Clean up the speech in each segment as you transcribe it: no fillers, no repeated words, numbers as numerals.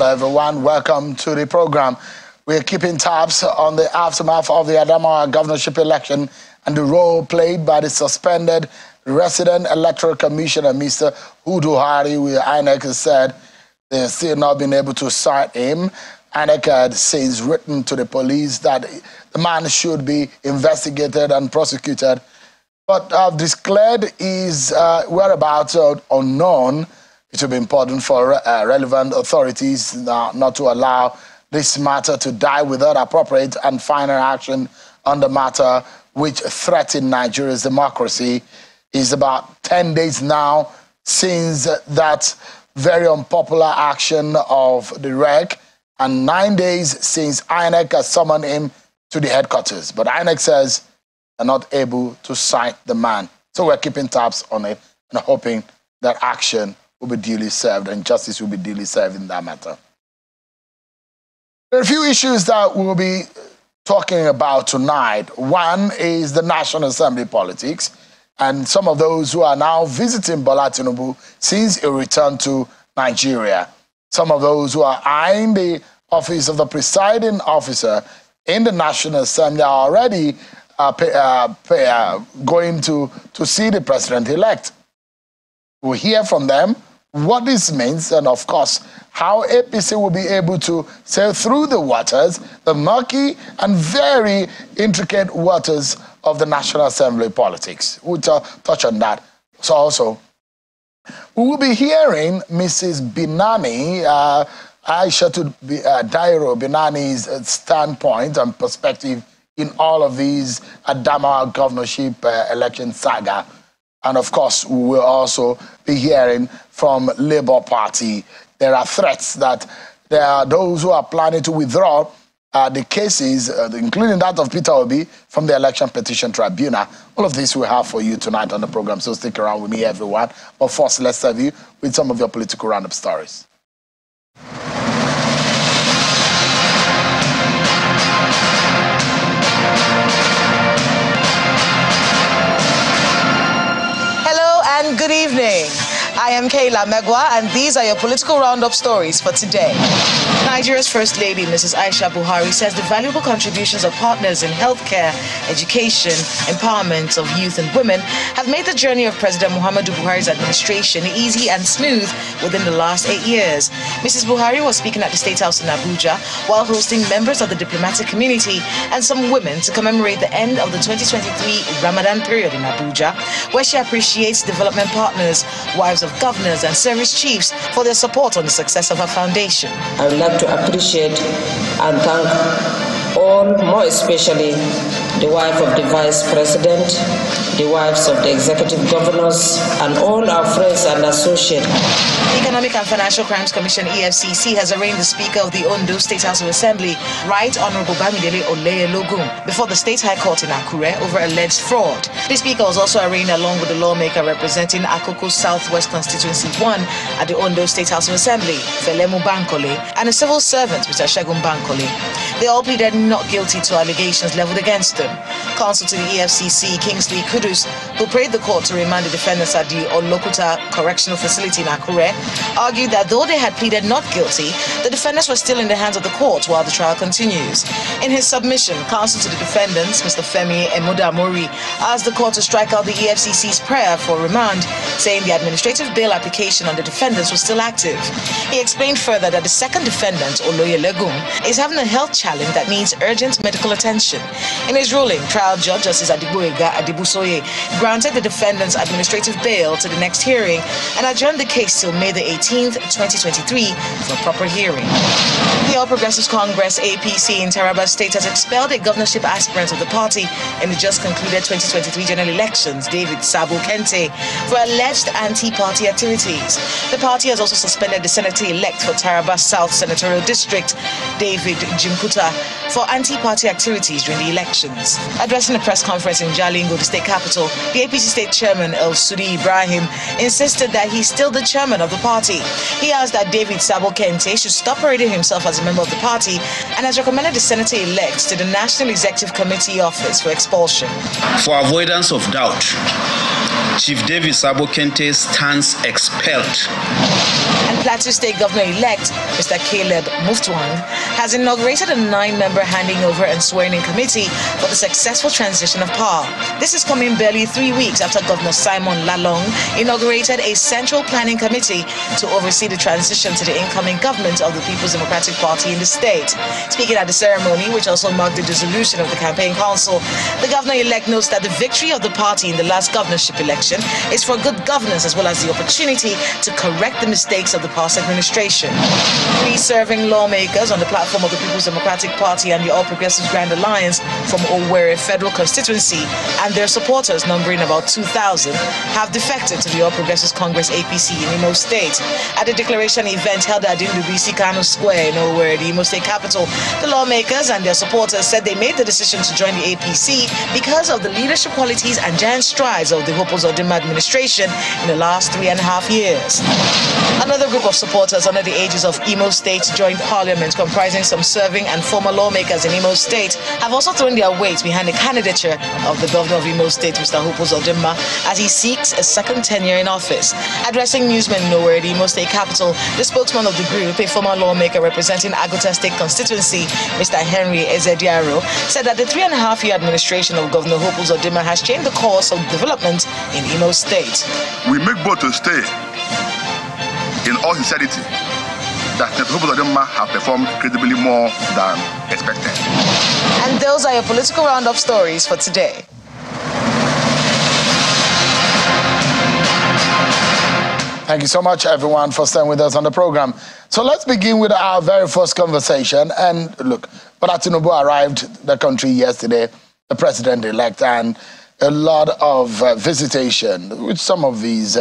Hello everyone, welcome to the program. We're keeping tabs on the aftermath of the Adamawa governorship election and the role played by the suspended resident electoral commissioner, Mr. Hudu Hari, who INEC has said they've still not been able to cite him. INEC had since written to the police that the man should be investigated and prosecuted, but have declared his whereabouts unknown. It will be important for relevant authorities not to allow this matter to die without appropriate and final action on the matter which threatens Nigeria's democracy. It's about 10 days now since that very unpopular action of the REC and 9 days since INEC has summoned him to the headquarters. But INEC says they're not able to cite the man. So we're keeping tabs on it and hoping that action will be duly served and justice will be duly served in that matter. There are a few issues that we'll be talking about tonight. One is the National Assembly politics and some of those who are now visiting Bola Tinubu since he returned to Nigeria. Some of those who are eyeing the office of the presiding officer in the National Assembly are already going to see the president-elect. We'll hear from them what this means, and of course, how APC will be able to sail through the waters, the murky and very intricate waters of the National Assembly politics. We'll touch on that. So also, we will be hearing Mrs. Binani, Aishatu Dairo Binani's standpoint and perspective in all of these Adamawa governorship election saga. And of course, we will also be hearing from Labour Party. There are threats that there are those who are planning to withdraw the cases, including that of Peter Obi, from the Election Petition Tribunal. All of this we have for you tonight on the program, so stick around with me, everyone. But first, let's serve you with some of your political roundup stories. Good evening. I am Kayla Megwa, and these are your political roundup stories for today. Nigeria's First Lady, Mrs. Aisha Buhari, says the valuable contributions of partners in healthcare, education, empowerment of youth and women have made the journey of President Muhammadu Buhari's administration easy and smooth within the last 8 years. Mrs. Buhari was speaking at the State House in Abuja while hosting members of the diplomatic community and some women to commemorate the end of the 2023 Ramadan period in Abuja, where she appreciates development partners, wives of governors and service chiefs for their support on the success of her foundation. I would like to appreciate and thank all, more especially the wife of the Vice President, the wives of the executive governors, and all our friends and associates. The Economic and Financial Crimes Commission, EFCC, has arraigned the Speaker of the Ondo State House of Assembly, Right Honorable Bamidele Oleyelogun, before the State High Court in Akure over alleged fraud. The Speaker was also arraigned along with the lawmaker representing Akoko Southwest Constituency 1 at the Ondo State House of Assembly, Felemu Bankole, and a civil servant, Mr. Shegun Bankole. They all pleaded not guilty to allegations leveled against them. Counsel to the EFCC, Kingsley Kudus, who prayed the court to remand the defendants at the Olokuta Correctional Facility in Akure, argued that though they had pleaded not guilty, the defendants were still in the hands of the court while the trial continues. In his submission, counsel to the defendants, Mr. Femi Emodamori, asked the court to strike out the EFCC's prayer for remand, saying the administrative bail application on the defendants was still active. He explained further that the second defendant, Oloyelogun, is having a health challenge that needs urgent medical attention. In his ruling, trial judge Justice Adibuega Adibusoye granted the defendants administrative bail to the next hearing and adjourned the case till May the 18th, 2023 for proper hearing. The All Progressives Congress APC in Taraba State has expelled a governorship aspirant of the party in the just concluded 2023 general elections, David Sabo Kente, for alleged anti-party activities. The party has also suspended the senator-elect for Taraba South Senatorial District, David Jimkuta, for anti-party activities during the elections. Addressing a press conference in Jalingo, the state capital, the APC state chairman El Sudi Ibrahim insisted that he's still the chairman of the party. He asked that David Sabo Kente should stop parading himself as a member of the party and has recommended the senator-elect to the National Executive Committee office for expulsion. For avoidance of doubt, Chief David Sabo Kente stands expelled. And Plateau State Governor-elect, Mr. Caleb Muftwang, has inaugurated a 9-member handing over and swearing-in committee for the successful transition of power. This is coming barely 3 weeks after Governor Simon Lalong inaugurated a central planning committee to oversee the transition to the incoming government of the People's Democratic Party in the state. Speaking at the ceremony, which also marked the dissolution of the campaign council, the governor-elect notes that the victory of the party in the last governorship election is for good governance as well as the opportunity to correct the mistakes of the past administration. 3 serving lawmakers on the platform of the People's Democratic Party and the All Progressives Grand Alliance from Owerri Federal Constituency and their supporters, numbering about 2,000, have defected to the All Progressives Congress APC in Imo State. At the declaration event held at Indubisi Kano Square in Owerri, the Imo State capital, the lawmakers and their supporters said they made the decision to join the APC because of the leadership qualities and giant strides of the Hope Uzodinma administration in the last 3.5 years. Another group of supporters under the aegis of Imo State Joint Parliament, comprising some serving and former lawmakers in Imo State, have also thrown their weight behind the candidature of the governor of Imo State, Mr. Hope Uzodinma, as he seeks a second tenure in office. Addressing newsmen in Owerri, the Imo State capital, the spokesman of the group, a former lawmaker representing Agota State constituency, Mr. Henry Ezediaro, said that the 3.5-year administration of Governor Hope Uzodinma has changed the course of development in Imo State. We make both to stay in all sincerity that the Hope Uzodinma have performed credibly more than expected. And those are your political roundup stories for today. Thank you so much, everyone, for staying with us on the program. So let's begin with our very first conversation. And look, Bola Tinubu arrived the country yesterday, the president-elect, and a lot of visitation, which some of these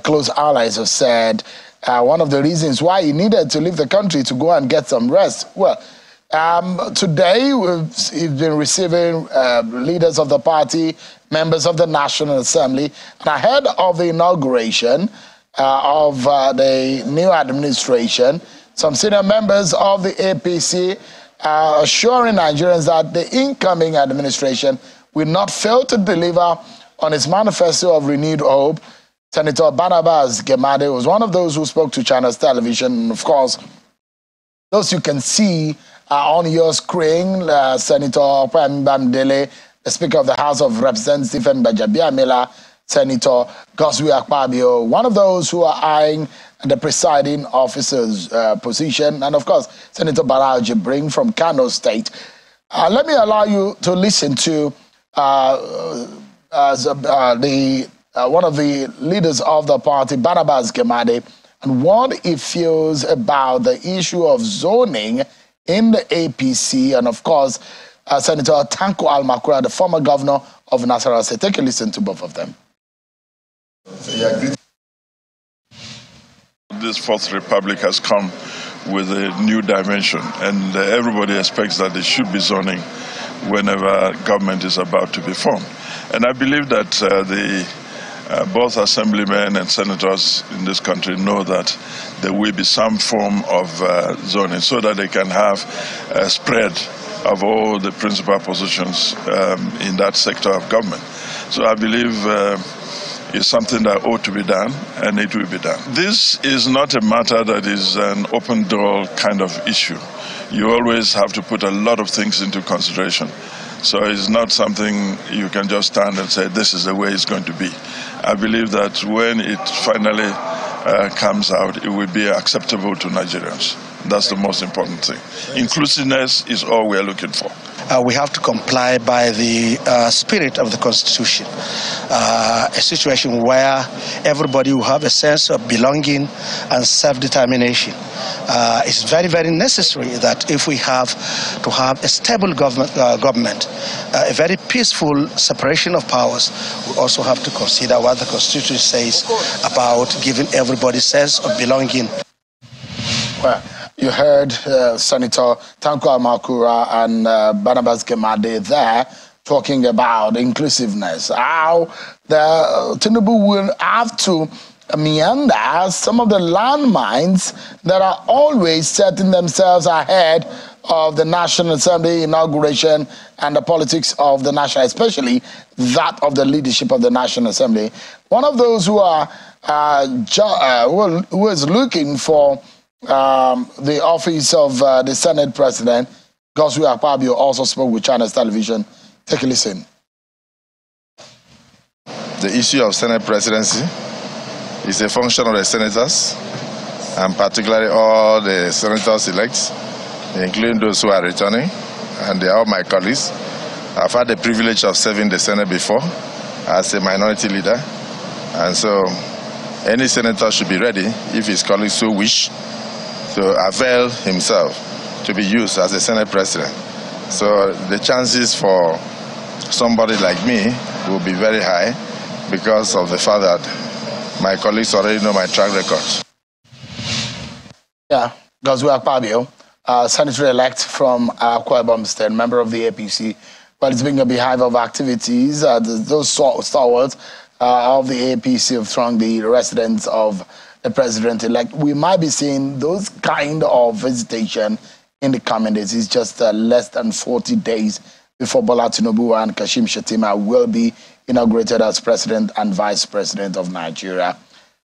close allies have said one of the reasons why he needed to leave the country to go and get some rest. Well, today we've been receiving leaders of the party, members of the National Assembly, and ahead of the inauguration of the new administration, some senior members of the APC are assuring Nigerians that the incoming administration will not fail to deliver on its manifesto of renewed hope. Senator Barnabas Gemade was one of those who spoke to Channels Television. And of course, those you can see on your screen, Senator Bamidele, the Speaker of the House of Representatives, Mbajabiamila, Senator Godswill Akpabio, one of those who are eyeing the presiding officer's position, and of course, Senator Barao Jibrin from Kano State. Let me allow you to listen to one of the leaders of the party, Barnabas Gemade, and what he feels about the issue of zoning in the APC, and of course, Senator Tanko Almakura, the former governor of Nasarawa State. Take a listen to both of them. This Fourth Republic has come with a new dimension, and everybody expects that there should be zoning whenever government is about to be formed. And I believe that both assemblymen and senators in this country know that there will be some form of zoning so that they can have a spread of all the principal positions in that sector of government. So I believe it's something that ought to be done, and it will be done. This is not a matter that is an open door kind of issue. You always have to put a lot of things into consideration. So it's not something you can just stand and say, this is the way it's going to be. I believe that when it finally comes out, it will be acceptable to Nigerians. That's the most important thing. Inclusiveness is all we are looking for. We have to comply by the spirit of the Constitution. A situation where everybody will have a sense of belonging and self-determination. It's very, very necessary that if we have to have a stable government, a very peaceful separation of powers, we also have to consider what the Constitution says about giving everybody a sense of belonging. Well, you heard Senator Tanko Almakura and Barnabas Gemade there talking about inclusiveness, how the Tinubu will have to meander some of the landmines that are always setting themselves ahead of the National Assembly inauguration and the politics of the National, especially that of the leadership of the National Assembly. One of those who are who is looking for the office of the Senate President, Goswill Akpabio, also spoke with China's television. Take a listen. The issue of Senate presidency is a function of the senators, and particularly all the senators-elect, including those who are returning, and they are all my colleagues. I've had the privilege of serving the Senate before as a minority leader, and so any senator should be ready, if his colleagues so wish, to avail himself to be used as a Senate president. So the chances for somebody like me will be very high because of the fact that my colleagues already know my track record. Yeah, Goswill Akpabio, senator-elect from Akwa Ibom State, member of the APC. But it's been a beehive of activities. Those stalwarts of the APC have thronged the residents of the president-elect. We might be seeing those kind of visitation in the coming days. It's just less than 40 days before Bola Tinubu and Kashim Shettima will be inaugurated as president and vice president of Nigeria.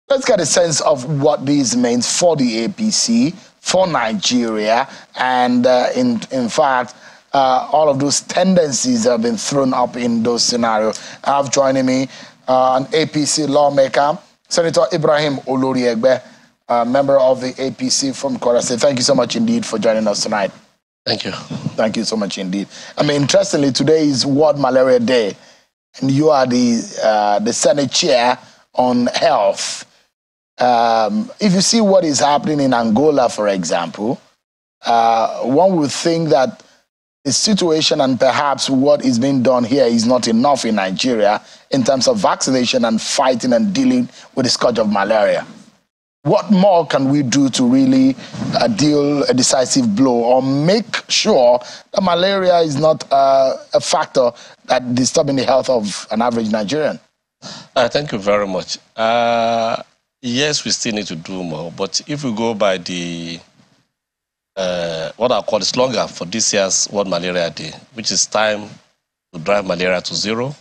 Let's get a sense of what this means for the APC, for Nigeria, and in fact, all of those tendencies have been thrown up in those scenarios. I have joining me an APC lawmaker, Senator Ibrahim Oloriegbe, member of the APC from Kwara State. Thank you so much indeed for joining us tonight. Thank you. Thank you so much indeed. I mean, interestingly, today is World Malaria Day, and you are the Senate chair on health. If you see what is happening in Angola, for example, one would think that the situation and perhaps what is being done here is not enough in Nigeria in terms of vaccination and fighting and dealing with the scourge of malaria. What more can we do to really deal a decisive blow or make sure that malaria is not a factor that disturbing the health of an average Nigerian? Thank you very much. Yes, we still need to do more, but if we go by the what I call the slogan for this year's World Malaria Day, which is time to drive malaria to zero,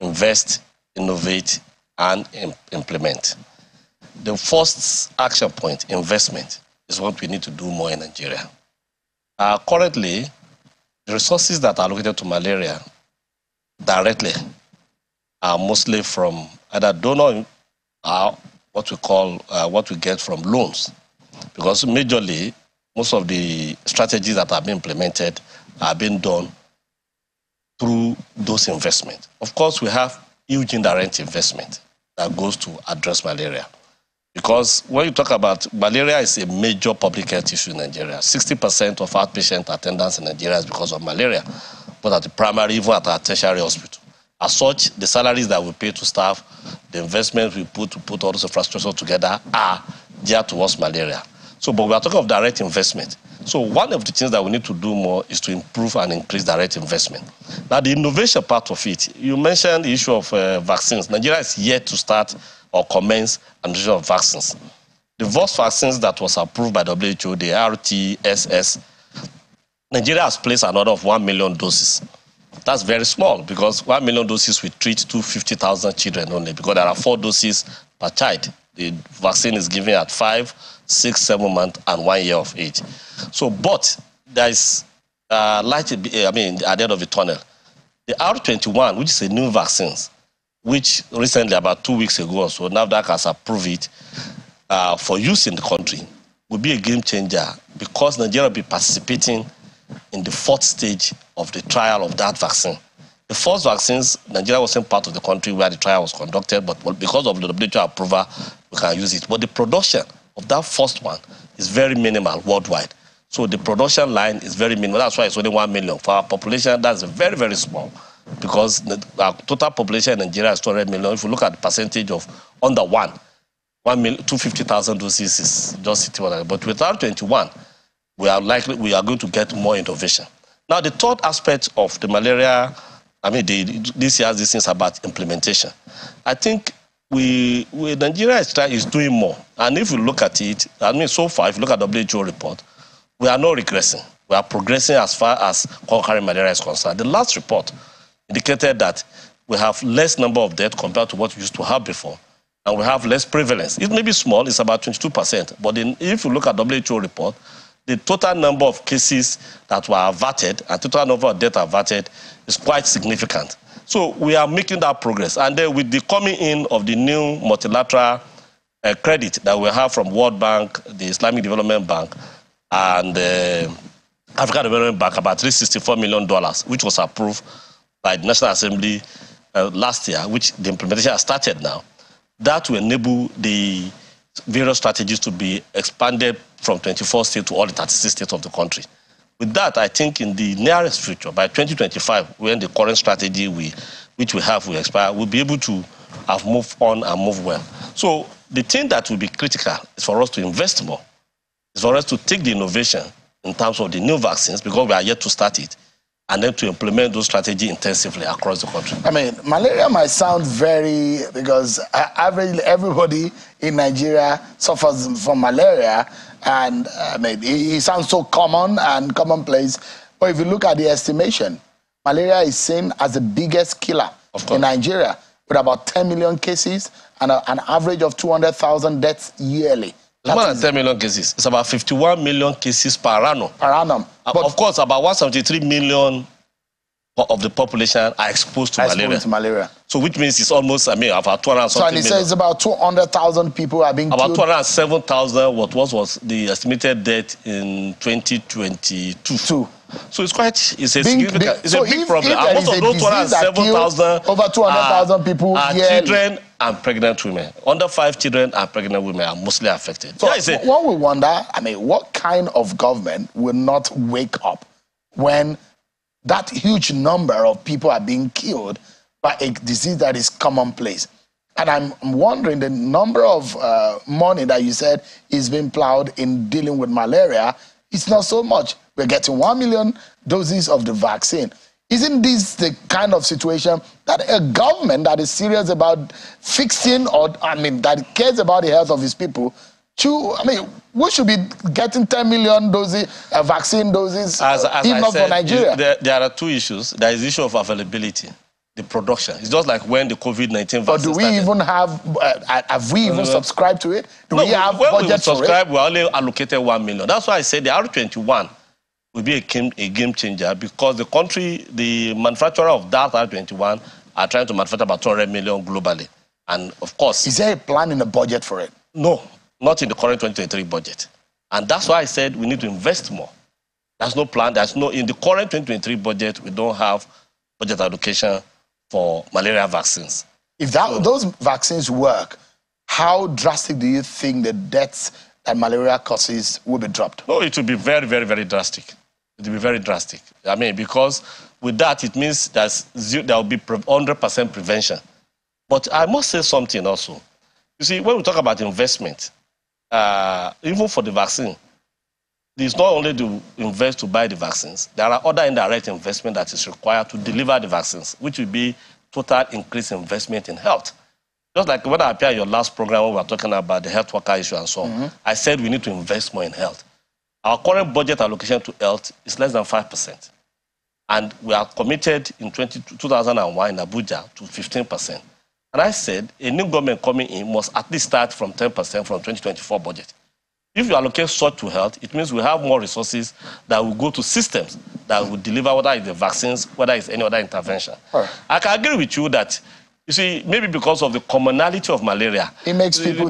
invest, innovate, and implement. The first action point, investment, is what we need to do more in Nigeria. Currently, the resources that are allocated to malaria directly are mostly from either donor or what we get from loans, because majorly most of the strategies that have been implemented are being done through those investments. Of course, we have huge indirect investment that goes to address malaria. Because when you talk about malaria, is a major public health issue in Nigeria. 60% of outpatient attendance in Nigeria is because of malaria, both at the primary, even at our tertiary hospital. As such, the salaries that we pay to staff, the investments we put to put all this infrastructure together are geared towards malaria. So, but we are talking of direct investment. So one of the things that we need to do more is to improve and increase direct investment. Now, the innovation part of it, you mentioned the issue of vaccines. Nigeria is yet to start or commence administration of vaccines. The first vaccines that was approved by WHO, the RTSS, Nigeria has placed an order of 1 million doses. That's very small because 1 million doses will treat 250,000 children only, because there are 4 doses per child. The vaccine is given at 5, 6, 7 months and 1 year of age. So, but there is light, at the end of the tunnel. The R21, which is a new vaccine, which recently, about 2 weeks ago or so, NAFDAC has approved it for use in the country, will be a game changer because Nigeria will be participating in the 4th stage of the trial of that vaccine. The first vaccines, Nigeria wasn't part of the country where the trial was conducted, but because of the WHO approval, we can use it. But the production of that first one is very minimal worldwide. So the production line is very minimal. That's why it's only 1 million. For our population, that's very, very small, because our total population in Nigeria is 200 million. If you look at the percentage of under 250,000 doses is just sitting on that. But without 21, we are going to get more innovation. Now, the third aspect of the malaria, this year's this is about implementation. I think Nigeria is doing more. And if you look at it, so far, if you look at the WHO report, we are not regressing. We are progressing as far as conquering malaria is concerned. The last report indicated that we have less number of deaths compared to what we used to have before, and we have less prevalence. It may be small, it's about 22%, but if you look at WHO report, the total number of cases that were averted and total number of deaths averted is quite significant. So we are making that progress. And then with the coming in of the new multilateral credit that we have from World Bank, the Islamic Development Bank, and the African Development Bank, about $364 million, which was approved by the National Assembly last year, which the implementation has started now, that will enable the various strategies to be expanded from 24 states to all the 36 states of the country. With that, I think in the nearest future, by 2025, when the current strategy which we have will expire, we'll be able to have moved on and move well. So the thing that will be critical is for us to invest more. It's for us to take the innovation in terms of the new vaccines, because we are yet to start it, and then to implement those strategies intensively across the country. I mean, malaria might sound very, because everybody in Nigeria suffers from malaria, and it sounds so common and commonplace. But if you look at the estimation, malaria is seen as the biggest killer in Nigeria, with about 10 million cases and an average of 200,000 deaths yearly. It's more than 10 million cases. It's about 51 million cases per annum. Per annum. But of course, about 173 million of the population are exposed to malaria. So which means it's almost, about 200 something million. So, and it says about 200,000 people are being killed. About 207,000, what was the estimated death in 2022. So it's a significant, it's a big problem. And most of those 207,000 over 200,000 people are yearly. Children and pregnant women. Under 5 children and pregnant women are mostly affected. So one will wonder, what kind of government will not wake up when that huge number of people are being killed by a disease that is commonplace? And I'm wondering, the number of money that you said is being plowed in dealing with malaria, it's not so much. We're getting 1 million doses of the vaccine. Isn't this the kind of situation that a government that is serious about fixing, or that cares about the health of its people, we should be getting 10 million doses, vaccine doses, even not for Nigeria? There are two issues. There is the issue of availability, the production. It's just like when the COVID-19 vaccine But do we started. even have we even subscribed to it? When we subscribe, we only allocated 1 million. That's why I said the R21 will be a game changer, because the country, the manufacturer of that R21 are trying to manufacture about 200 million globally. And of course... Is there a plan in the budget for it? No, not in the current 2023 budget. And that's why I said we need to invest more. There's no plan. In the current 2023 budget, we don't have budget allocation for malaria vaccines. If those vaccines work, how drastic do you think the deaths that malaria causes will be dropped? No, it will be very, very, very drastic. It will be very drastic. Because with that, it means there will be 100% prevention. But I must say something also. You see, when we talk about investment, even for the vaccine, it's not only to invest to buy the vaccines. There are other indirect investment that is required to deliver the vaccines, which will be total increased investment in health. Just like when I appeared in your last program when we were talking about the health worker issue and so on, I said we need to invest more in health. Our current budget allocation to health is less than 5%. And we are committed in 2001 in Abuja to 15%. And I said a new government coming in must at least start from 10% from 2024 budget. If you allocate such to health, it means we have more resources that will go to systems that will deliver, whether it's the vaccines, whether it's any other intervention. Right. I can agree with you that, you see, maybe because of the commonality of malaria, it makes people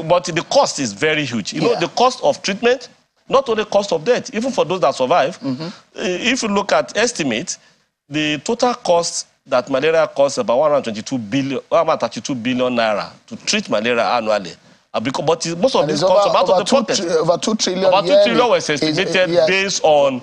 but the cost is very huge. You know, the cost of treatment, not only cost of death, even for those that survive. If you look at estimates, the total cost that malaria costs about 132 billion naira to treat malaria annually. But most of this comes out of the pocket. Over 2 trillion. About 2 trillion was estimated based on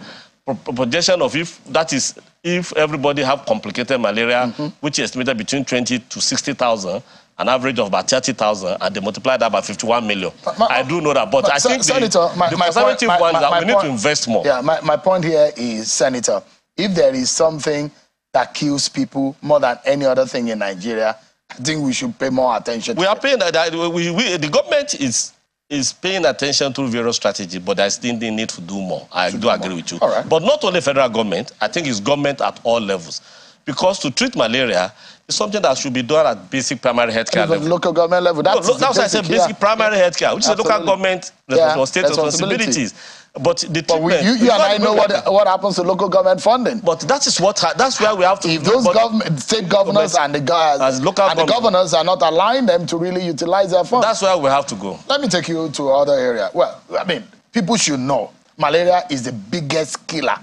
projection of if everybody have complicated malaria, which is estimated between 20 to 60,000, an average of about 30,000, and they multiply that by 51 million. I do know that, but I think Senator, the conservative ones that we need to invest more. Yeah, my point here is, Senator, if there is something that kills people more than any other thing in Nigeria, I think we should pay more attention. We are paying that. The government is is paying attention to various strategies, but I still need to do more. I do agree with you. All right. But not only federal government, I think it's government at all levels. Because to treat malaria is something that should be done at basic primary health care level. Local government level. That's what I said, basic primary health care, which is local government state responsibilities. But the treatment, you and I know what happens to local government funding. But that's where we have to. If those state governors and the governors are not allowing them to really utilize their funds, that's where we have to go. Let me take you to other area. Well, I mean, people should know malaria is the biggest killer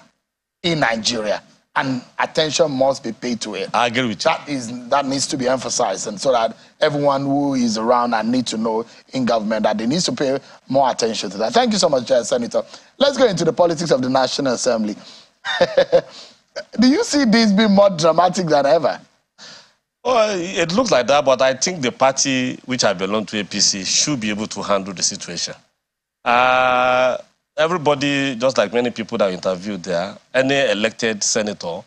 in Nigeria, and attention must be paid to it. I agree with you. That needs to be emphasized, and so that everyone who is around and need to know in government that they need to pay more attention to that. Thank you so much, Senator. Let's go into the politics of the National Assembly. Do you see this being more dramatic than ever? Well, it looks like that, but I think the party which I belong to, APC, should be able to handle the situation. Everybody, just like many people that interviewed there, any elected senator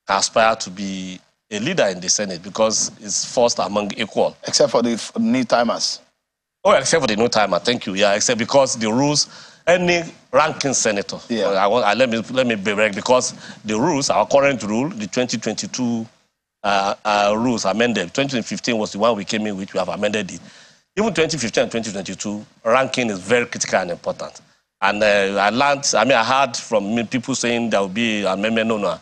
can aspire to be a leader in the Senate because it's first among equal. Except for the new-timers. Oh, except for the new-timer, thank you. Yeah, except because the rules, any ranking senator, let me be correct, because the rules, our current rule, the 2022 rules amended. 2015 was the one we came in which we have amended it. Even 2015 and 2022, ranking is very critical and important. And I heard from people saying there will be an amendment. No.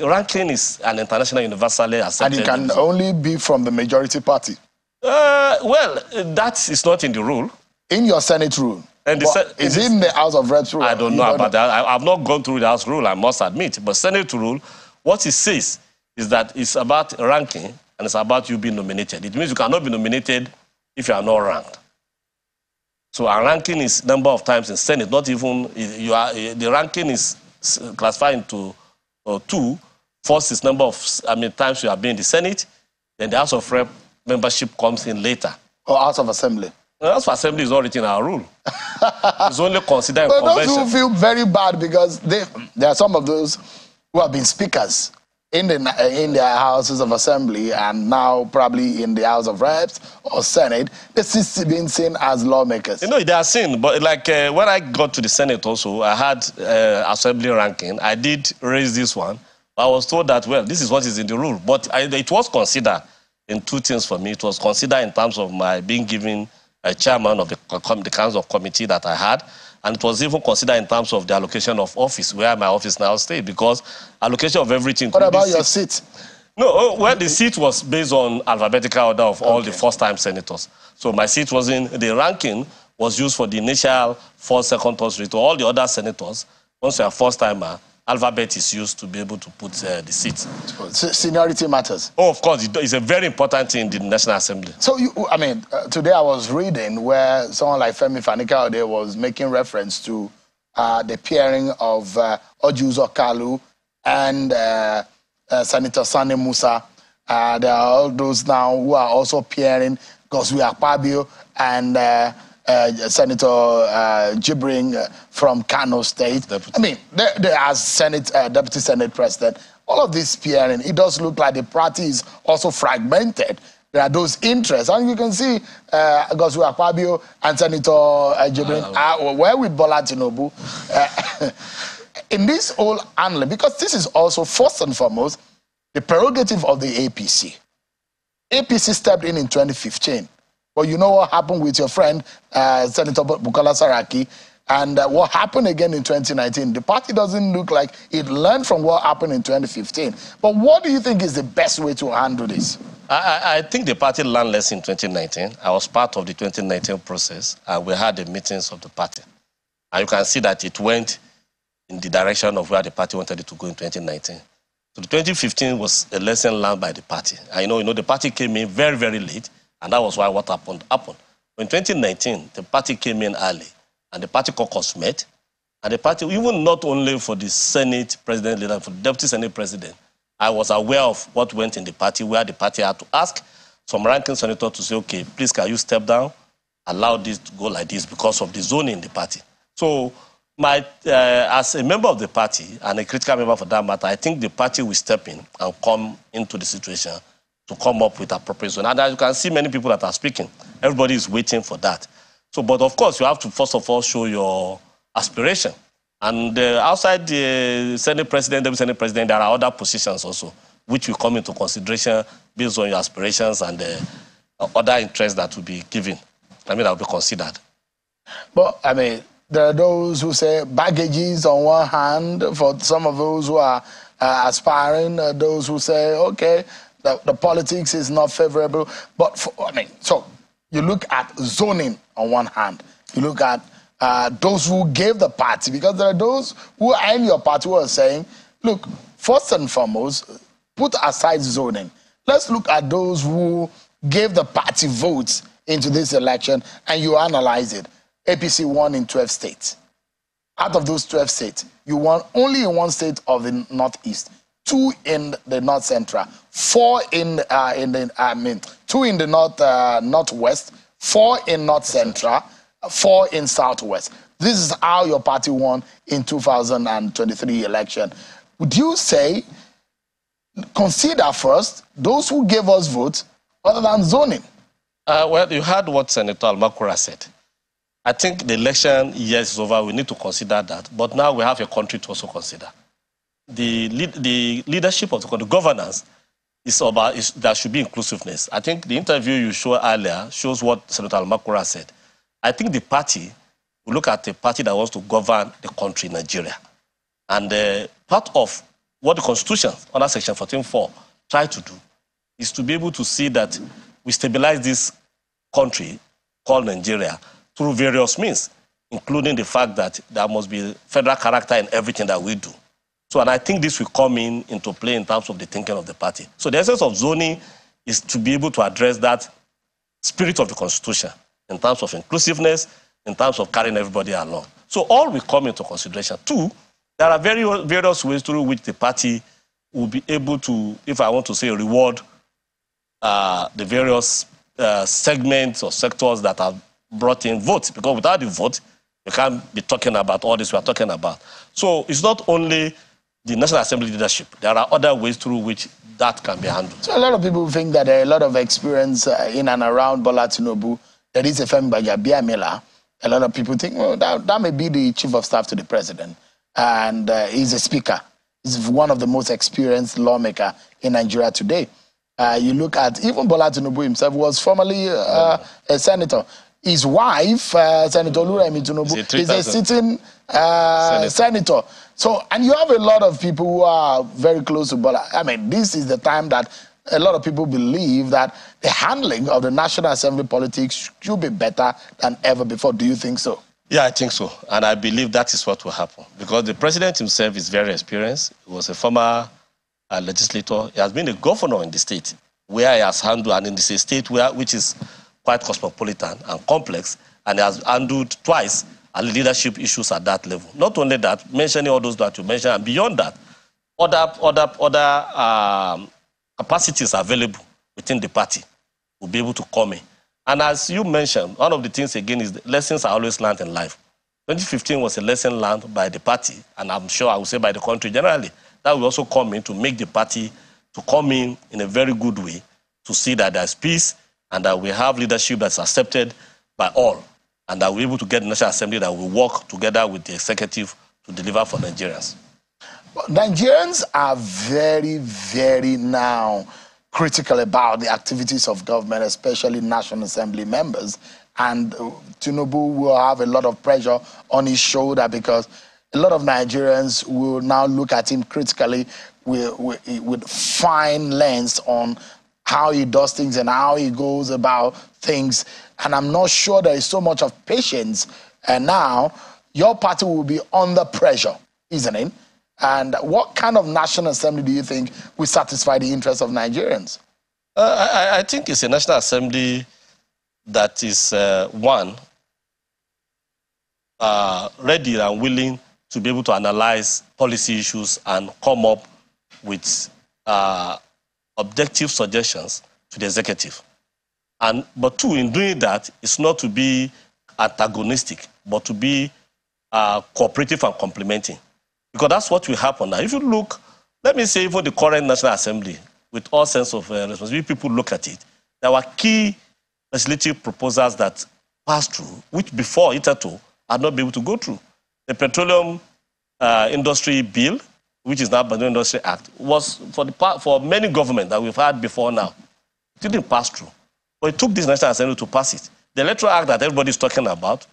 Ranking is an international universally accepted. And it can only be from the majority party. Well, that is not in the rule. In your Senate rule? And is it in the House of Reps rule? I don't know about that. I've not gone through the House rule, I must admit. But Senate rule, what it says is that it's about ranking and it's about you being nominated. It means you cannot be nominated if you are not ranked. So our ranking is number of times in Senate, not even, the ranking is classified into two. First is number of times you have been in the Senate, then the House of Rep membership comes in later. Or House of Assembly? The House of Assembly is not written in our rule. It's only considered in convention. Those who feel very bad because there are some of those who have been speakers in their houses of assembly and now probably in the House of Reps or Senate, they're still being seen as lawmakers. You know, they are seen, but like when I got to the Senate also, I had assembly ranking. I did raise this one. I was told that, well, this is what is in the rule. But it was considered in two things for me. It was considered in terms of my being given a chairman of the Council of Committee that I had. And it was even considered in terms of the allocation of office, where my office now stays, because allocation of everything... What about your seat? No, well, the seat was based on alphabetical order of all the first-time senators. So my seat was in... The ranking was used for the initial first, second, third, three. To all the other senators, once you're a first-timer, alphabet is used to be able to put the seats. Seniority matters. Oh, of course. It's a very important thing in the National Assembly. So, today I was reading where someone like Femi Fani-Kayode was making reference to the pairing of Ojuzo Kalu and Senator Sani Musa. There are all those now who are also pairing Goswi Akpabio and Senator Jibrin from Kano State. They are Deputy Senate President. All of this pairing, it does look like the party is also fragmented. There are those interests. And you can see Goswi Akpabio and Senator Jibrin were with Bola Tinubu. In this whole handling, because this is also first and foremost the prerogative of the APC. APC stepped in 2015. But you know what happened with your friend, Senator Bukola Saraki, and what happened again in 2019. The party doesn't look like it learned from what happened in 2015. But what do you think is the best way to handle this? I think the party learned less in 2019. I was part of the 2019 process, and we had the meetings of the party. And you can see that it went in the direction of where the party wanted it to go in 2019. So the 2015 was a lesson learned by the party. I know, the party came in very, very late. And that was why what happened. In 2019, the party came in early, and the party caucus met, and the party, even not only for the Senate President, leader, for the Deputy Senate President, I was aware of what went in the party, where the party had to ask some ranking senator to say, okay, please, can you step down, allow this to go like this because of the zoning in the party. So, as a member of the party, and a critical member for that matter, I think the party will step in and come into the situation to come up with appropriate zone. And as you can see, many people that are speaking, everybody is waiting for that. So, but of course, you have to first of all show your aspiration. And outside the Senate President, Deputy Senate President, there are other positions also, which will come into consideration based on your aspirations and other interests that will be given. I mean, that will be considered. But, I mean, there are those who say baggages on one hand for some of those who are aspiring, those who say, okay, the politics is not favorable. But, so you look at zoning on one hand. You look at those who gave the party, because there are those who are in your party who are saying, look, first and foremost, put aside zoning. Let's look at those who gave the party votes into this election, and you analyze it. APC won in 12 states. Out of those 12 states, you won only in one state of the Northeast, 2 in the North Central, 4 in the 2 in the Northwest, 4 in North Central, 4 in Southwest. This is how your party won in 2023 election. Would you say, consider first those who gave us votes other than zoning? Well, you heard what Senator Almakura said. I think the election, yes, is over. We need to consider that. But now we have a country to also consider. The leadership of the country, governance, there should be inclusiveness. I think the interview you showed earlier shows what Senator Almakura said. I think the party, we look at a party that wants to govern the country, Nigeria. And part of what the Constitution, under Section 14.4, tried to do is to be able to see that we stabilize this country called Nigeria through various means, including the fact that there must be federal character in everything that we do. So, and I think this will come into play in terms of the thinking of the party. So the essence of zoning is to be able to address that spirit of the Constitution in terms of inclusiveness, in terms of carrying everybody along. So all will come into consideration. 2, there are various ways through which the party will be able to, if I want to say, reward the various segments or sectors that have brought in votes, because without the vote, you can't be talking about all this we are talking about. So it's not only the National Assembly leadership. There are other ways through which that can be handled. So a lot of people think that there are a lot of experience in and around Bola Tinubu. There is a Femi Gbajabiamila. A lot of people think, well, that may be the chief of staff to the president. And he's a speaker. He's one of the most experienced lawmakers in Nigeria today. You look at, even Bola Tinubu himself was formerly a senator. His wife, Senator Oluremi Tinubu, is a sitting senator. So, and you have a lot of people who are very close to Bola. I mean, this is the time that a lot of people believe that the handling of the National Assembly politics should be better than ever before. Do you think so? Yeah, I think so. And I believe that is what will happen. Because the president himself is very experienced. He was a former legislator. He has been a governor in the state where he has handled, and in the state which is quite cosmopolitan and complex, and he has handled twice leadership issues at that level. Not only that, mentioning all those that you mentioned, and beyond that, other capacities available within the party will be able to come in. And as you mentioned, one of the things again is the lessons are always learned in life. 2015 was a lesson learned by the party, and I'm sure I would say by the country generally. That will also come in to make the party to come in a very good way, to see that there's peace, and that we have leadership that's accepted by all, and that we're able to get the National Assembly that will work together with the executive to deliver for Nigerians. Well, Nigerians are very, very now critical about the activities of government, especially National Assembly members, and Tinubu will have a lot of pressure on his shoulder because a lot of Nigerians will now look at him critically with fine lens on how he does things and how he goes about things. And I'm not sure there is so much of patience. And now your party will be under pressure, isn't it? And what kind of National Assembly do you think will satisfy the interests of Nigerians? I think it's a National Assembly that is, ready and willing to be able to analyze policy issues and come up with objective suggestions to the executive. But 2, in doing that, it's not to be antagonistic, but to be cooperative and complementing. Because that's what will happen now. If you look, let me say, even the current National Assembly, with all sense of responsibility, people look at it, there were key legislative proposals that passed through, which before Itato had not been able to go through. The Petroleum Industry Bill, which is now the Petroleum Industry Act, was for many governments that we've had before now. It didn't pass through. But it took this National Assembly to pass it. The Electoral Act that everybody's talking about,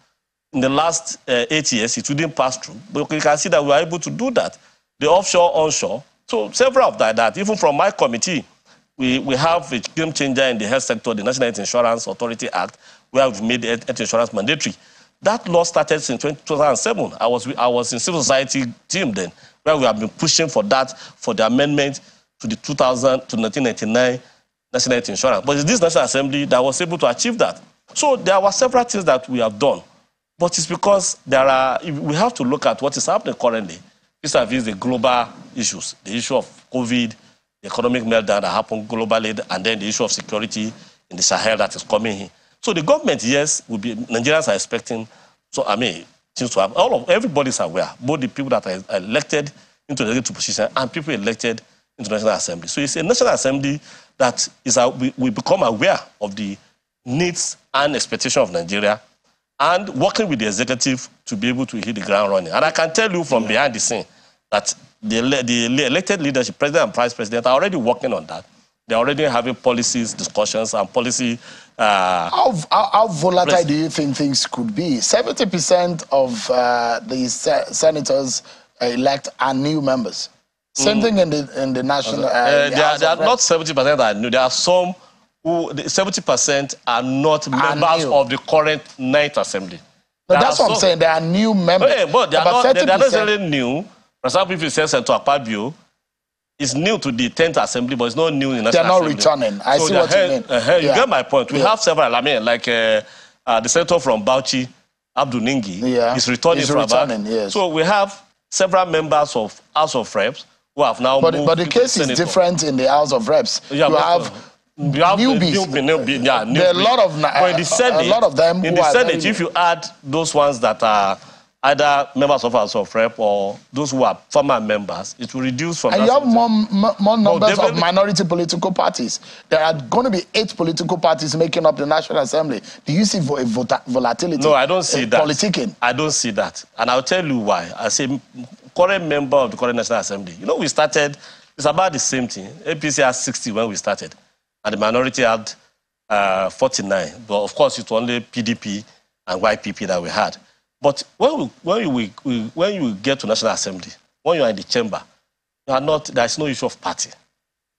in the last 8 years, it didn't pass through. But you can see that we were able to do that. The offshore, onshore. So several of that, even from my committee, we have a game changer in the health sector, the National Health Insurance Authority Act, where we've made health insurance mandatory. That law started in 2007. I was in civil society team then, where we have been pushing for that, for the amendment to the 1999 National Health Insurance. But it's this National Assembly that was able to achieve that. So there were several things that we have done. But it's because we have to look at what is happening currently vis-a-vis the global issues, the issue of COVID, the economic meltdown that happened globally, and then the issue of security in the Sahel that is coming in. So the government, yes, Nigerians are expecting, so I mean, things to have, everybody's aware, both the people that are elected into the executive position and people elected into the National Assembly. So it's a National Assembly that we become aware of the needs and expectations of Nigeria and working with the executive to be able to hit the ground running. And I can tell you from behind the scene that the elected leadership, president and vice president, are already working on that. They're already having policies, discussions, and policy... How volatile do you think things could be? 70% of the senators elect are new members. Same thing in the national... They are not 70% that are new. There are some who... 70% are not members of the current 9th Assembly. But that's what I'm saying. They are new members. Okay, but they are not necessarily new. For example, if you say Senator Akpabio, it's new to the 10th Assembly, but it's not new in the National Assembly. They're not returning. I see what you mean. You get my point. We have several. I mean, like the senator from Bauchi, Abdul Ningi, is returning from Bauchi. Yes. So we have several members of House of Reps who have now moved. But the case is different in the House of Reps. You have newbies. There are a lot of them. In the Senate, if you add those ones that are either members of House of Rep or those who are former members, it will reduce from... And you have more numbers of minority political parties. There are going to be 8 political parties making up the National Assembly. Do you see volatility? No, I don't see that. Politicking? I don't see that. And I'll tell you why. As a current member of the current National Assembly, you know, we started, it's about the same thing. APC had 60 when we started, and the minority had 49. But of course, it was only PDP and YPP that we had. But when you get to National Assembly, when you are in the chamber, there's no issue of party.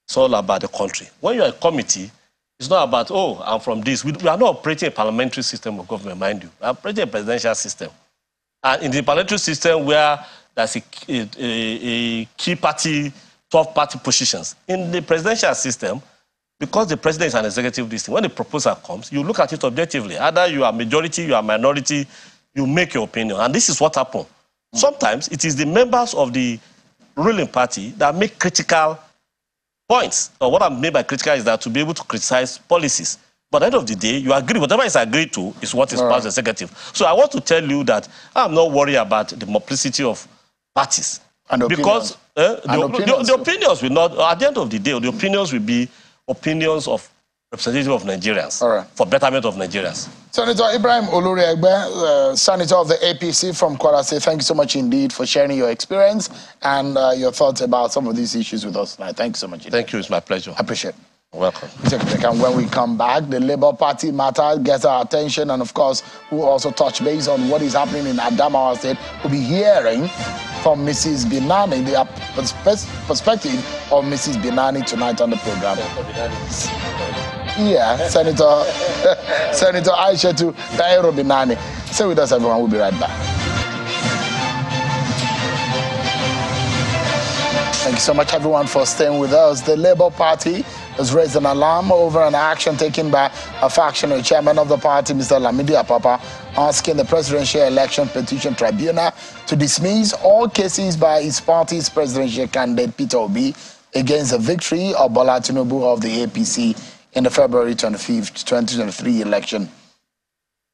It's all about the country. When you are a committee, it's not about, oh, I'm from this. We are not operating a parliamentary system of government, mind you. We are operating a presidential system. And in the parliamentary system where there's a key party, 12 party positions, in the presidential system, because the president is an executive listing, when the proposal comes, you look at it objectively. Either you are majority, you are minority, you make your opinion. And this is what happened. Sometimes it is the members of the ruling party that make critical points. Or what I mean by critical is that to be able to criticize policies. But at the end of the day, you agree. Whatever is agreed to is what is passed the executive. So I want to tell you that I'm not worried about the multiplicity of parties. And because the opinions will not, at the end of the day, the opinions will be opinions of representative of Nigerians for betterment of Nigerians. Senator Ibrahim Oluri-Egbe, Senator of the APC from Kwara State, thank you so much indeed for sharing your experience and your thoughts about some of these issues with us tonight. Thank you so much indeed. Thank you. It's my pleasure. I appreciate it. Welcome. And when we come back, the Labour Party matter gets our attention, and of course, we'll also touch base on what is happening in Adamawa State. We'll be hearing from Mrs. Binani, the perspective of Mrs. Binani tonight on the program. Yeah, Senator Aishatu Dairo Binani. Stay with us, everyone. We'll be right back. Thank you so much, everyone, for staying with us. The Labour Party has raised an alarm over an action taken by a factional chairman of the party, Mr. Lamidi Apapa, asking the Presidential Election Petition Tribunal to dismiss all cases by his party's presidential candidate, Peter Obi, against the victory of Bola Tinubu of the APC in the February 25th, 2023 election.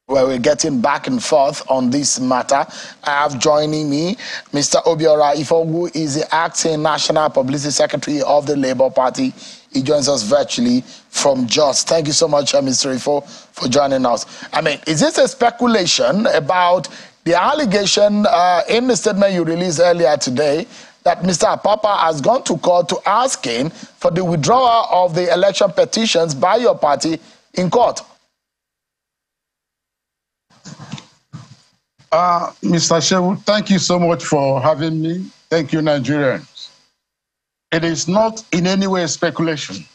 Where we're getting back and forth on this matter. I have joining me Mr. Obiora Ifogu, is the acting National Publicity Secretary of the Labour Party. He joins us virtually from Jos. Thank you so much, Mr. Ifo, for joining us. I mean, is this a speculation about the allegation in the statement you released earlier today that Mr. Apapa has gone to court to asking for the withdrawal of the election petitions by your party in court? Mr. Shehu, thank you so much for having me. Thank you, Nigerians. It is not in any way speculation.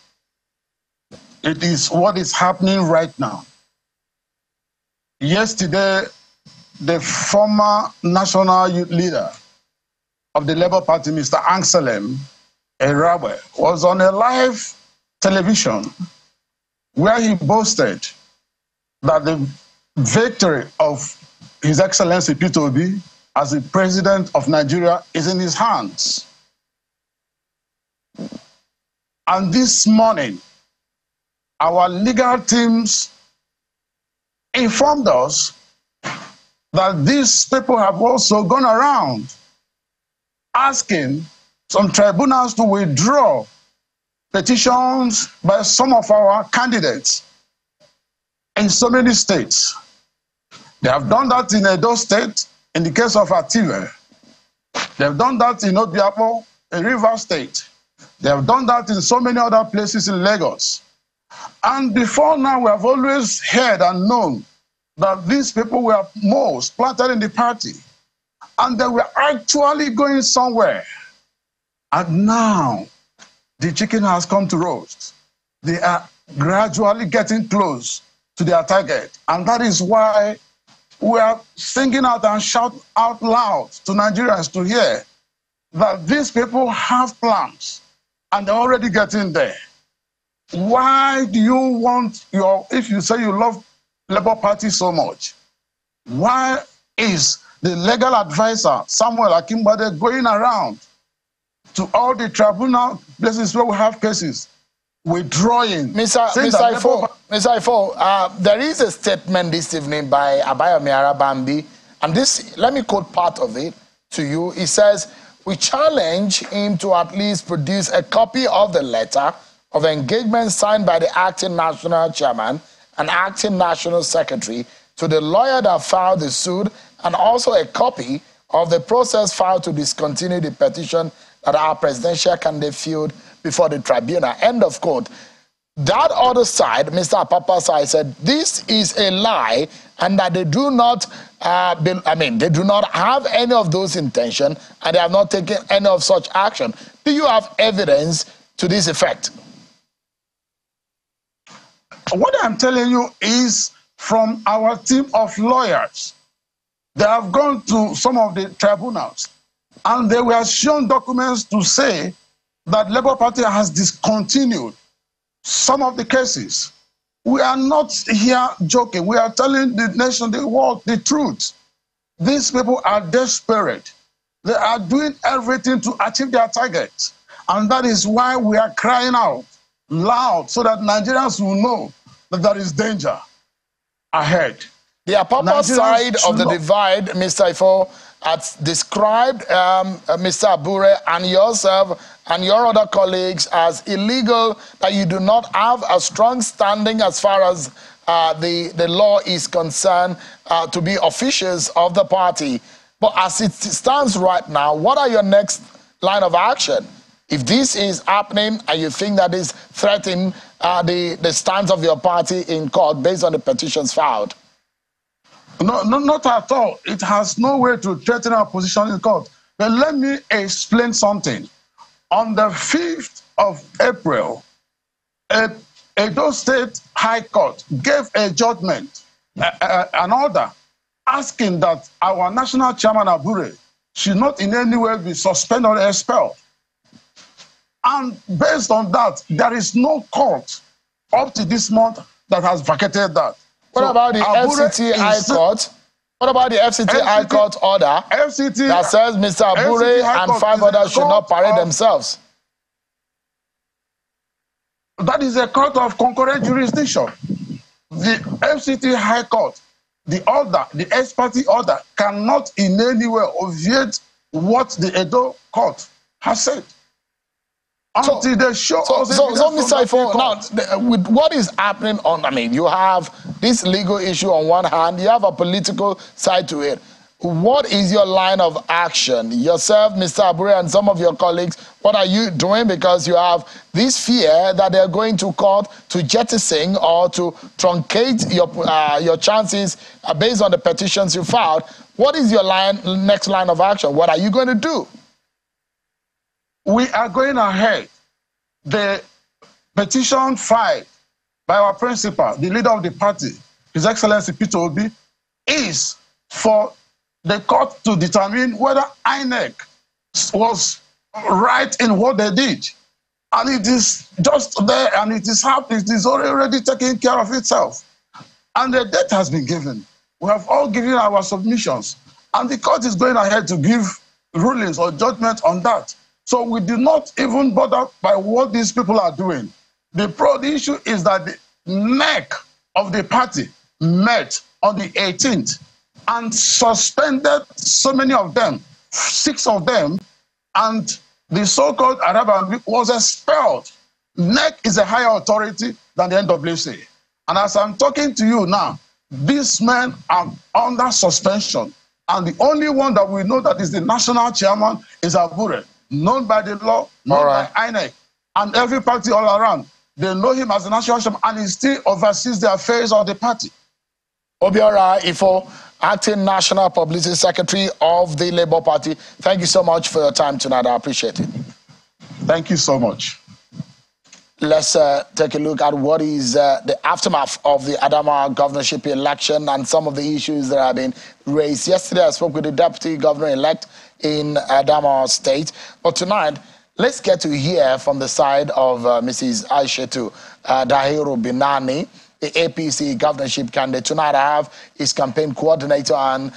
It is what is happening right now. Yesterday, the former national youth leader of the Labour Party, Mr. Anselm Erawe, was on a live television where he boasted that the victory of His Excellency Peter Obi as the president of Nigeria is in his hands. And this morning, our legal teams informed us that these people have also gone around asking some tribunals to withdraw petitions by some of our candidates in so many states. They have done that in Edo State, in the case of Ative. They have done that in Obiapo, in Rivers State. They have done that in so many other places in Lagos. And before now, we have always heard and known that these people were most planted in the party. And they were actually going somewhere. And now, the chicken has come to roast. They are gradually getting close to their target. And that is why we are singing out and shout out loud to Nigerians to hear that these people have plans and they're already getting there. Why do you want if you say you love Labour Party so much, why is the legal advisor, Samuel Akimbade, going around to all the tribunal places where we have cases, withdrawing? Mr. Ifo, there is a statement this evening by Abayomi Arabambi, and this, let me quote part of it to you. He says, we challenge him to at least produce a copy of the letter of engagement signed by the acting national chairman and acting national secretary to the lawyer that filed the suit, and also a copy of the process filed to discontinue the petition that our presidential candidate filed before the tribunal. End of quote. That other side, Mr. Apapa side, said this is a lie and that they do not, they do not have any of those intentions and they have not taken any of such action. Do you have evidence to this effect? What I'm telling you is from our team of lawyers. They have gone to some of the tribunals and they were shown documents to say that Labour Party has discontinued some of the cases. We are not here joking. We are telling the nation, the world, the truth. These people are desperate. They are doing everything to achieve their targets. And that is why we are crying out loud so that Nigerians will know that there is danger ahead. The Apapa side of the divide, Mr. Ifo, has described Mr. Abure and yourself and your other colleagues as illegal, that you do not have a strong standing as far as the law is concerned to be officials of the party. But as it stands right now, what are your next line of action? If this is happening and you think that is threatening the stance of your party in court based on the petitions filed? No, not at all. It has no way to threaten our position in court. But let me explain something. On the 5th of April, Edo State High Court gave a judgment, an order, asking that our national chairman, Abure, should not in any way be suspended or expelled. And based on that, there is no court up to this month that has vacated that. What about the FCT High Court? What about the FCT High Court order that says Mr. Abure and 5 others should not parade themselves? That is a court of concurrent jurisdiction. The FCT High Court, the order, the ex parte order, cannot in any way obviate what the Edo Court has said. until they show us So, evidence Mr. Ifo, that now, with what is happening on, I mean, you have this legal issue on one hand, you have a political side to it. What is your line of action? Yourself, Mr. Abure, and some of your colleagues, what are you doing? Because you have this fear that they're going to court to jettison or to truncate your chances based on the petitions you filed. What is your next line of action? What are you going to do? we are going ahead. The petition filed by our principal, the leader of the party, His Excellency Peter Obi, is for the court to determine whether INEC was right in what they did. And it is just there, and it is happening. It is already taking care of itself. And the date has been given. We have all given our submissions. And the court is going ahead to give rulings or judgment on that. So we do not even bother by what these people are doing. The issue is that the neck of the party met on the 18th and suspended so many of them, 6 of them, and the so-called Arab was expelled. NEC is a higher authority than the NWC. And as I'm talking to you now, these men are under suspension. And the only one that we know that is the national chairman is Abure, known by the law, known by INEC, and every party all around. They know him as the national chairman, and he still oversees the affairs of the party. Obiora Ifo, Acting National Publicity Secretary of the Labour Party. Thank you so much for your time tonight. I appreciate it. Thank you so much. Let's take a look at what is the aftermath of the Adamawa governorship election and some of the issues that have been raised. Yesterday, I spoke with the deputy governor-elect in Adamawa State. But tonight, let's get to hear from the side of Mrs. Aishetu Dahiru Binani, the APC governorship candidate. Tonight, I have his campaign coordinator and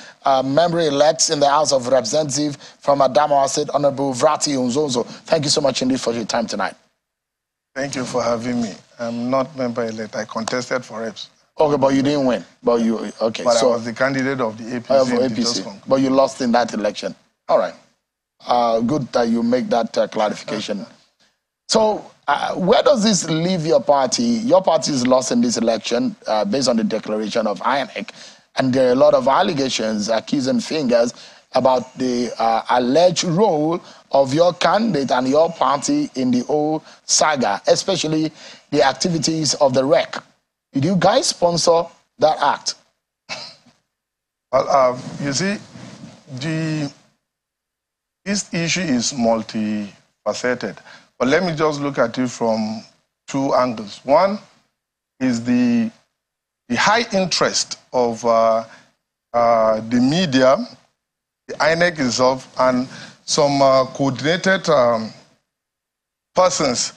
member-elect in the House of Representatives from Adamawa State, Honorable Vrati Unzozo. Thank you so much indeed for your time tonight. Thank you for having me. I'm not member-elect. I contested for reps. Okay, but you didn't win. But you okay? But so I was the candidate of the APC. APC. But you lost in that election. All right. Good that you make that clarification. So, where does this leave your party? Your party is lost in this election based on the declaration of INEC, and there are a lot of allegations, accusing fingers about the alleged role of your candidate and your party in the whole saga, especially the activities of the REC. Did you guys sponsor that act? Well, you see, this issue is multifaceted. But let me just look at it from 2 angles. One is the high interest of the media, the INEC itself, and some coordinated persons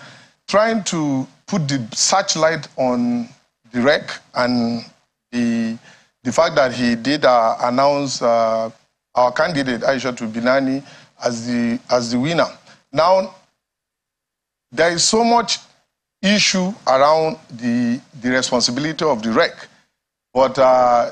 trying to put the searchlight on the REC and the fact that he did announce our candidate, Aishetu Binani, as the winner. Now, there is so much issue around the responsibility of the REC, but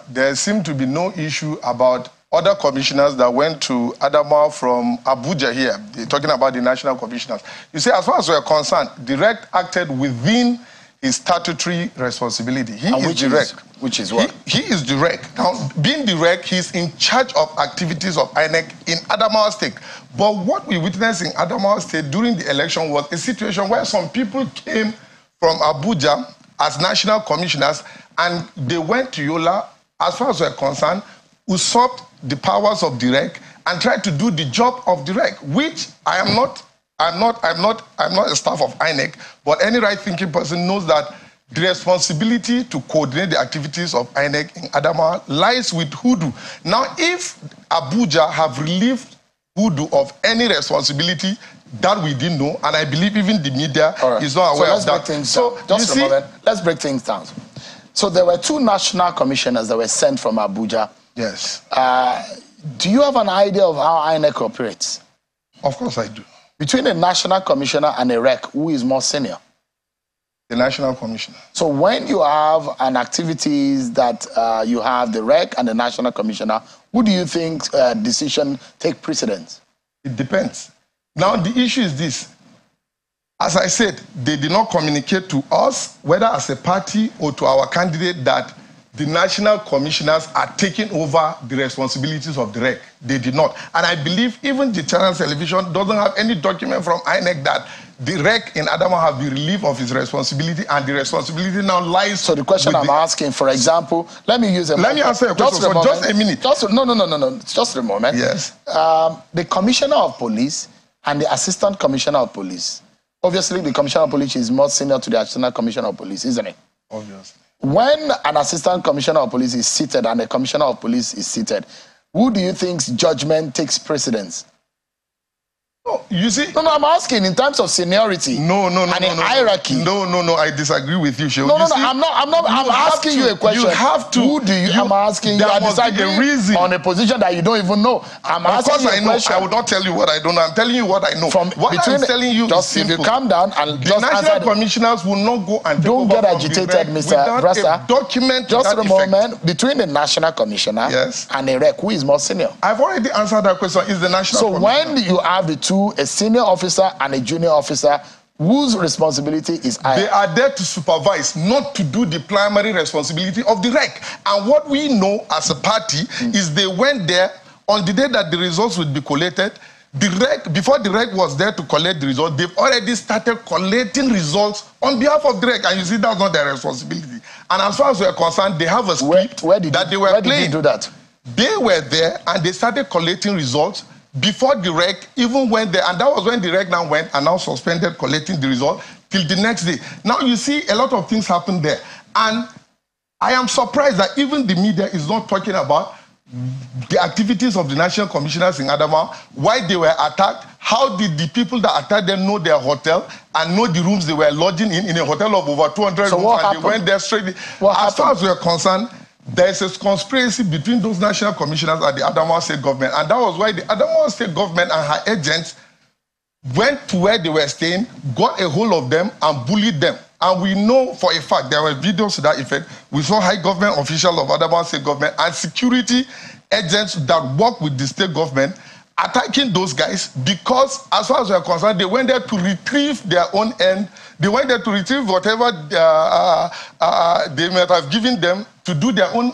there seemed to be no issue about other commissioners that went to Adamawa from Abuja here. They're talking about the national commissioners. You see, as far as we're concerned, the REC acted within his statutory responsibility. He is the REC. Which is what? He is the REC. Now, being the REC, he's in charge of activities of INEC in Adamawa State. But what we witnessed in Adamawa State during the election was a situation where some people came from Abuja as national commissioners and they went to Yola, as far as we're concerned, usurped the powers of the REC and tried to do the job of the REC, which I'm not a staff of INEC, but any right-thinking person knows that the responsibility to coordinate the activities of INEC in Adamawa lies with Hudu. Now, if Abuja have relieved Hudu of any responsibility that we didn't know, and I believe even the media is not aware of that. Just a moment, let's break things down. So there were 2 national commissioners that were sent from Abuja. Yes. Do you have an idea of how INEC operates? Of course I do. Between a national commissioner and a REC, who is more senior? The national commissioner. So when you have an activities that you have the REC and the national commissioner, who do you think decision take precedence? It depends. Now the issue is this. As I said, they did not communicate to us, whether as a party or to our candidate, that the national commissioners are taking over the responsibilities of the REC. They did not. And I believe even the channel television doesn't have any document from INEC that the REC in Adamawa have been relieved of his responsibility, and the responsibility now lies. So the question I'm asking, for example, let me use a Let me answer your question for just a minute. No. Just a moment. Yes. The commissioner of police and the assistant commissioner of police. Obviously, the commissioner of police is more senior to the assistant commissioner of police, isn't it? Obviously. When an assistant commissioner of police is seated and a commissioner of police is seated, who do you think's judgment takes precedence? No, you see. No, I'm asking in terms of seniority. No. Hierarchy. No. I disagree with you, Shehu. I'm asking you a question. You have to. Who do you? I'm asking you. There must be a reason on a position that you don't even know. I'm asking you a question. I will not tell you what I don't know. I'm telling you what I know. What I'm telling you is simple. If you calm down and the national commissioners will not go and don't get agitated, Mr. Rasta. Document just a moment. Between the national commissioner and a REC, who is more senior? I've already answered that question. Is the national commissioner. So when you have the two, a senior officer and a junior officer, whose responsibility is higher? They are there to supervise, not to do the primary responsibility of the REC. And what we know as a party is they went there on the day that the results would be collated. The REC, before the REC was there to collect the results, they've already started collecting results on behalf of the REC. And you see, that's not their responsibility. And as far as we're concerned, they have a script that they were playing. Where did you do that? They were there and they started collecting results before the REC even went there, and that was when the REC now went and now suspended collecting the result till the next day. Now you see a lot of things happen there, and I am surprised that even the media is not talking about the activities of the national commissioners in Adamawa, why they were attacked, how did the people that attacked them know their hotel and know the rooms they were lodging in a hotel of over 200 rooms, and they went there straight. As far as we are concerned, there is a conspiracy between those national commissioners and the Adamawa state government, and that was why the Adamawa state government and her agents went to where they were staying, got a hold of them, and bullied them. And we know for a fact, there were videos to that effect. We saw high government officials of Adamawa state government and security agents that work with the state government attacking those guys because, as far as we are concerned, they went there to retrieve their own end. They went there to retrieve whatever they might have given them to do their own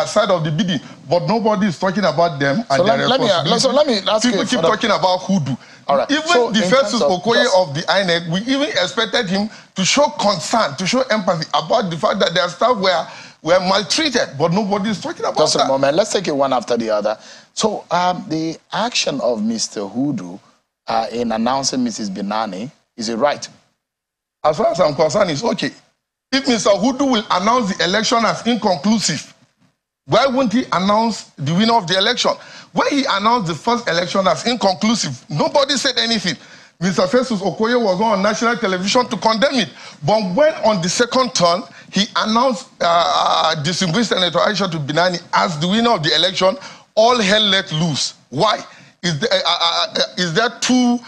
side of the bidding. But nobody is talking about them and their responsibility. Let me ask you. People keep talking about hoodoo. All right. Even the Festus Okoye of the INEC, we even expected him to show concern, to show empathy about the fact that their staff were maltreated, but nobody is talking about that. Just a moment. Let's take it one after the other. So the action of Mr. Hoodoo in announcing Mrs. Binani, is it right? As far as I'm concerned, it's okay. If Mr. Hoodoo will announce the election as inconclusive, why wouldn't he announce the winner of the election? When he announced the first election as inconclusive, nobody said anything. Mr. Festus Okoye was on national television to condemn it. But when on the second turn, he announced distinguished Senator Aisha Binani as the winner of the election, all hell let loose. Why? Is there two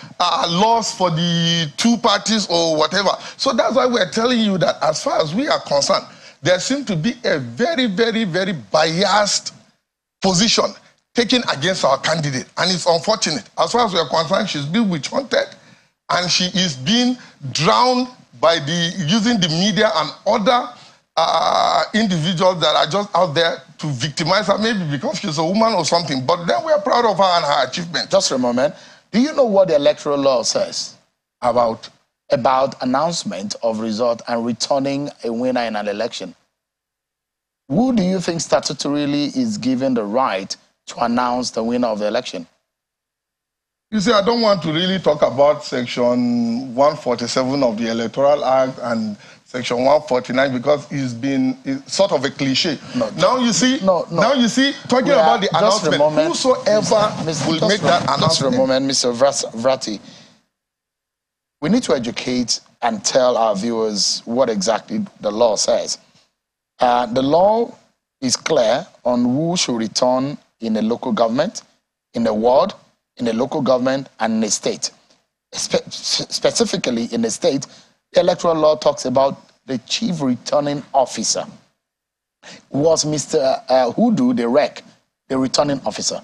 laws for the two parties or whatever? So that's why we're telling you that as far as we are concerned, there seems to be a very, very, very biased position taken against our candidate. And it's unfortunate. As far as we're concerned, she's being witch-hunted and she is being drowned by using the media and other individuals that are just out there to victimize her, maybe because she's a woman or something. But then we are proud of her and her achievement. Just a moment. Do you know what the electoral law says about announcement of result and returning a winner in an election? Who do you think statutorily is given the right to announce the winner of the election? You see, I don't want to really talk about Section 147 of the Electoral Act and Section 149 because it's sort of a cliche. Now you see, talking about the announcement, whosoever will make that announcement. Just a moment, Mr. Vrati. We need to educate and tell our viewers what exactly the law says. The law is clear on who should return in a local government, in a ward, in a local government, and in a state. Specifically in a state, the electoral law talks about the chief returning officer. Was Mr. Hoodoo, the REC, the returning officer?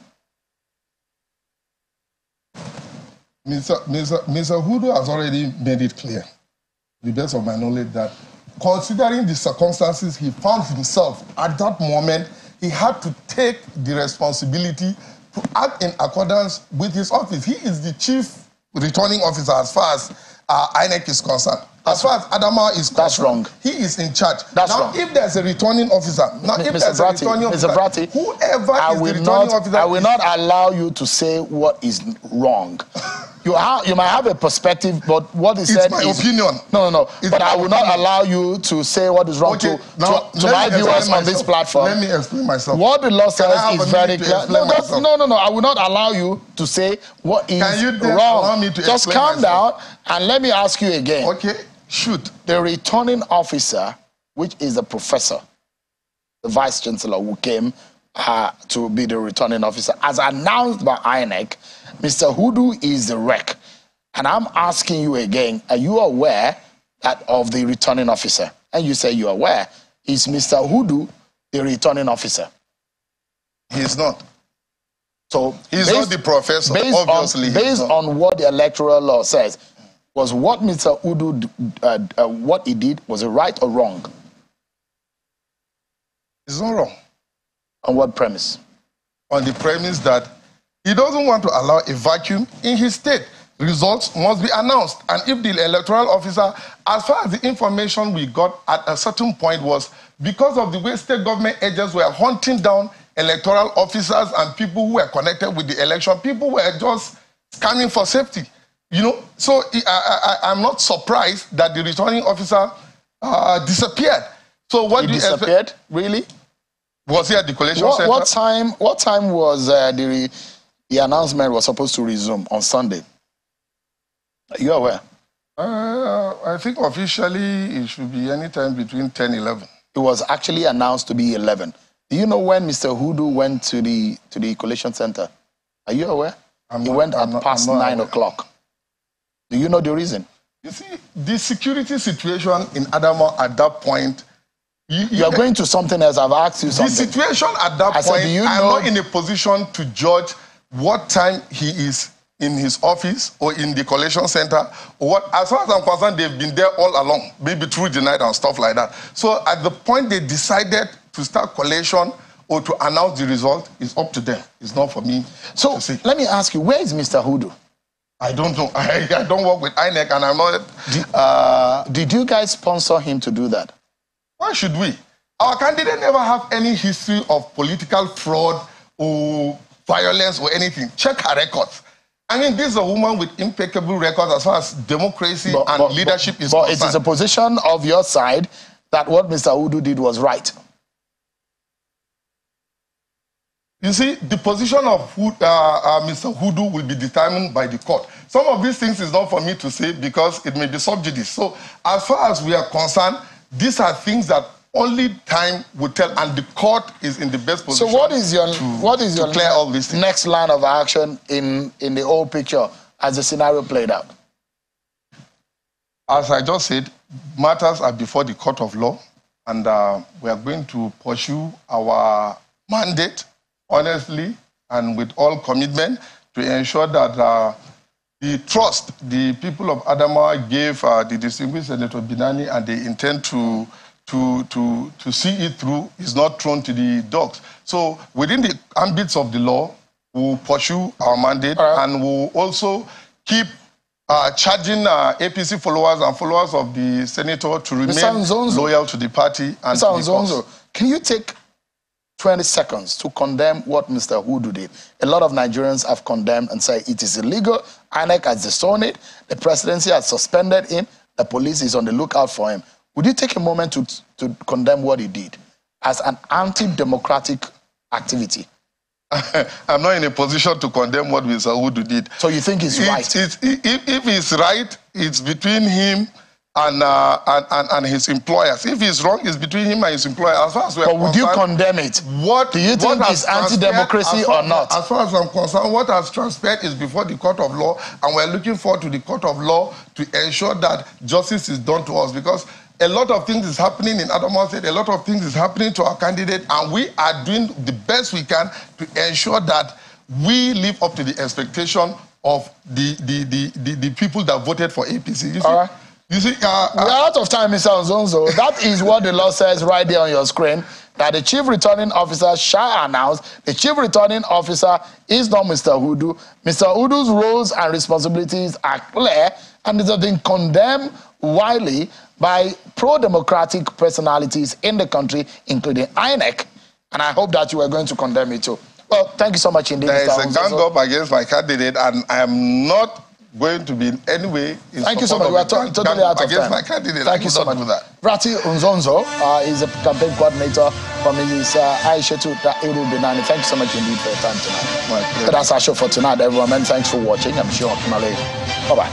Mr. Hudu has already made it clear, to the best of my knowledge, that considering the circumstances he found himself at that moment, he had to take the responsibility to act in accordance with his office. He is the chief returning officer as far as INEC is concerned. As far as Adama is concerned, that's wrong. He is in charge. That's now, wrong. If there's a returning officer, Mr. Brati, whoever is the returning officer, I will not allow you to say what is wrong. You might have a perspective, but what is said is my opinion. No. But I will not allow you to say what is wrong to my viewers on this platform. Let me explain myself. What the law says is very clear. No. I will not allow you to say what is wrong. Just calm down and let me ask you again. Okay. Shoot. The returning officer, which is a professor, the vice chancellor who came to be the returning officer, as announced by INEC, Mr. Hudu is the rec. And I'm asking you again, are you aware of the returning officer? And you say you're aware. Is Mr. Hudu the returning officer? He's not. So he's not the professor, obviously. Based on what the electoral law says, was what Mr. Hudu, what he did, was it right or wrong? It's not wrong. On what premise? On the premise that he doesn't want to allow a vacuum in his state. Results must be announced. And if the electoral officer, as far as the information we got at a certain point was, because of the way state government agents were hunting down electoral officers and people who were connected with the election, people were just scanning for safety. You know, so I'm not surprised that the returning officer disappeared. So what he disappeared? Really? Was he at the collation center? What time was the announcement was supposed to resume on Sunday? Are you aware? I think officially it should be any time between 10 and 11. It was actually announced to be 11. Do you know when Mr. Hudu went to the collation center? Are you aware? He went at past 9 o'clock. Do you know the reason? You see, the security situation in Adama at that point... You're going to something else. I've asked you something. The situation at that point, I'm not in a position to judge what time he is in his office or in the collation center. Or what. As far as I'm concerned, they've been there all along, maybe through the night and stuff like that. So at the point they decided to start collation or to announce the result, it's up to them. It's not for me to say. Let me ask you, where is Mr. Hudu? I don't know. I don't work with INEC and I'm not... Did you guys sponsor him to do that? Why should we? Our candidate never have any history of political fraud or violence or anything. Check her records. I mean, this is a woman with impeccable records as far as democracy and leadership is concerned. But it is a position of your side that what Mr. Hudu did was right. You see, the position of Mr. Hudu will be determined by the court. Some of these things is not for me to say because it may be sub judice. So as far as we are concerned, these are things that only time will tell, and the court is in the best position. So what is your clear all these things. Next line of action in the whole picture as the scenario played out? As I just said, matters are before the court of law, and we are going to pursue our mandate honestly and with all commitment to ensure that the trust the people of Adamawa gave the distinguished Senator Binani and they intend to see it through is not thrown to the dogs. So within the ambits of the law, we'll pursue our mandate and we'll also keep charging APC followers and followers of the senator to remain loyal to the party and Mr. Nzonzo, can you take 20 seconds to condemn what Mr. Hudu did? A lot of Nigerians have condemned and say it is illegal. INEC has disowned it. The presidency has suspended him. The police is on the lookout for him. Would you take a moment to condemn what he did as an anti-democratic activity? I'm not in a position to condemn what Mr. Hudu did. So you think he's right? If he's right, it's between him and his employers. If he's wrong, it's between him and his employer. As far as we are concerned, would you condemn it? Do you think it's anti-democracy or not? As far as I'm concerned, what has transpired is before the court of law, and we're looking forward to the court of law to ensure that justice is done to us, because a lot of things is happening in Adamawa State, a lot of things is happening to our candidate, and we are doing the best we can to ensure that we live up to the expectation of the people that voted for APC. You see, all right. You see, we're out of time, Mr. Nzonzo. That is what the law says right there on your screen, that the chief returning officer shall announce. The chief returning officer is not Mr. Hudu. Mr. Hudu's roles and responsibilities are clear, and it has been condemned widely by pro-democratic personalities in the country, including INEC. And I hope that you are going to condemn it too. Well, thank you so much indeed, Mr. Mr. There is a gang up against my candidate, and I am not going to be in any way in Thank you so much. We are totally out of time. My candidate. Thank you so much. Rati Nzonzo is a campaign coordinator for Mrs. Aishatu Iru Benani. Thank you so much indeed for your time tonight. So that's our show for tonight, everyone. And thanks for watching. I'm sure. Bye-bye.